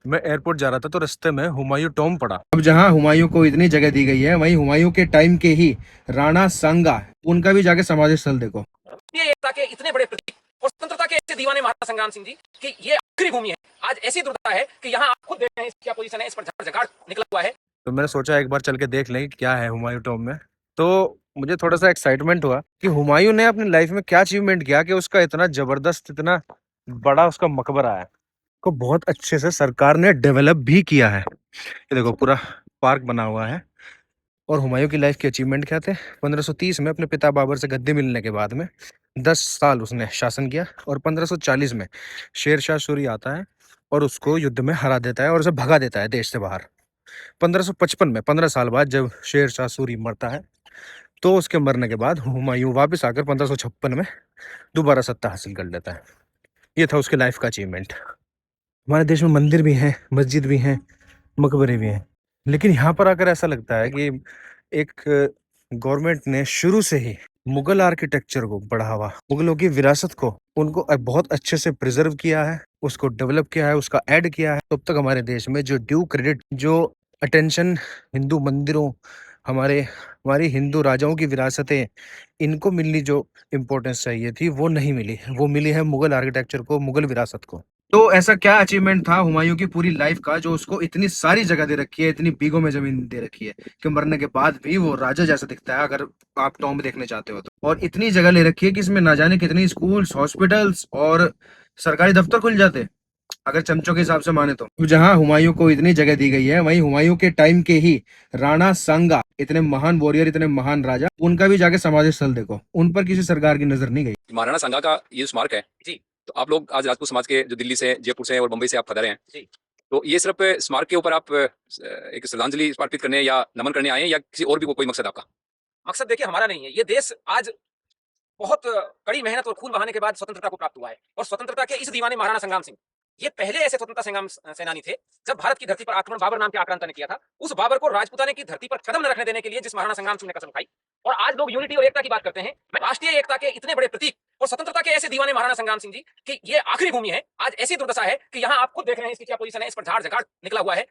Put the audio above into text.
मैं एयरपोर्ट जा रहा था तो रास्ते में हुमायूं टॉम पड़ा। अब जहां हुमायूं को इतनी जगह दी गई है, वहीं हुमायूं के टाइम के ही राणा सांगा, उनका भी जाके समाधि स्थल देखो। ये एकता के इतने बड़े प्रतीक और स्वतंत्रता के ऐसे दीवाने महाराणा संग्राम सिंह जी कि ये आखिरी भूमि है। आज ऐसी दुर्दशा है कि यहाँ आप खुद देख रहे हैं क्या पोजीशन है, इस पर झाड़ निकला हुआ है। तो मैंने सोचा एक बार चल के देख लें कि क्या है हुमायूं टॉम में। तो मुझे थोड़ा सा एक्साइटमेंट हुआ कि हुमायूं ने अपनी लाइफ में क्या अचीवमेंट किया कि उसका इतना जबरदस्त, इतना बड़ा उसका मकबरा है, को बहुत अच्छे से सरकार ने डेवलप भी किया है। ये देखो पूरा पार्क बना हुआ है। और हुमायूं की लाइफ के अचीवमेंट क्या थे? 1530 में अपने पिता बाबर से गद्दी मिलने के बाद में 10 साल उसने शासन किया और 1540 में शेर शाह सूरी आता है और उसको युद्ध में हरा देता है और उसे भगा देता है देश से बाहर। 1555 में 15 साल बाद जब शेर शाह सूरी मरता है तो उसके मरने के बाद हुमायूं वापस आकर 1556 में दोबारा सत्ता हासिल कर लेता है। ये था उसके लाइफ का अचीवमेंट। हमारे देश में मंदिर भी हैं, मस्जिद भी हैं, मकबरे भी हैं, लेकिन यहाँ पर आकर ऐसा लगता है कि एक गवर्नमेंट ने शुरू से ही मुगल आर्किटेक्चर को बढ़ावा, मुगलों की विरासत को उनको बहुत अच्छे से प्रिजर्व किया है, उसको डेवलप किया है, उसका ऐड किया है। तो अब तक हमारे देश में जो ड्यू क्रेडिट, जो अटेंशन हिंदू मंदिरों, हमारी हिंदू राजाओं की विरासतें, इनको मिलनी जो इम्पोर्टेंस चाहिए थी वो नहीं मिली। वो मिली है मुगल आर्किटेक्चर को, मुगल विरासत को। तो ऐसा क्या अचीवमेंट था हुमायूं की पूरी लाइफ का जो उसको इतनी सारी जगह दे रखी है, इतनी बीघों में जमीन दे रखी है कि मरने के बाद भी वो राजा जैसा दिखता है अगर आप टॉम्ब देखने चाहते हो तो। और इतनी जगह ले रखी है कि इसमें ना जाने कितनी स्कूल्स, हॉस्पिटल्स और सरकारी दफ्तर खुल जाते अगर चमचों के हिसाब से माने तो। जहां हुमायूं को इतनी जगह दी गई है, वहीं हुमायूं के टाइम के ही राणा सांगा, इतने महान वॉरियर, इतने महान राजा, उनका भी जाके समाधि स्थल देखो। उन पर किसी सरकार की नजर नहीं गई। महाराणा सांगा का ये स्मारक है जी। तो आप लोग आज राजपूत समाज के जो दिल्ली से, जयपुर से और मुंबई से आप पधारे हैं जी। तो ये सिर्फ स्मारक के ऊपर आप एक श्रद्धांजलि अर्पित करने या नमन करने आए हैं या किसी और भी कोई मकसद आपका? मकसद देखिए हमारा नहीं है, ये देश आज बहुत कड़ी मेहनत और खून बहाने के बाद स्वतंत्रता को प्राप्त हुआ है। और स्वतंत्रता के इस दीवाने महाराणा संग्राम सिंह, ये पहले ऐसे स्वतंत्रता संग्राम सेनानी थे जब भारत की धरती पर आक्रमण बाबर नाम के आक्रांता ने किया था। उस बाबर को राजपूताने की धरती पर कदम न रखने देने के लिए जिस महाराणा संग्राम सिंह ने कसम उठाई। और आज लोग यूनिटी और एकता की बात करते हैं। राष्ट्रीय एकता के इतने बड़े प्रतीक और स्वतंत्रता के ऐसे दीवाने महाराणा संग्राम सिंह जी कि ये आखिरी भूमि है। आज ऐसी दुर्दशा है कि यहाँ आप खुद देख रहे हैं इसकी क्या पोजीशन है, इस पर झाड़ निकला हुआ है।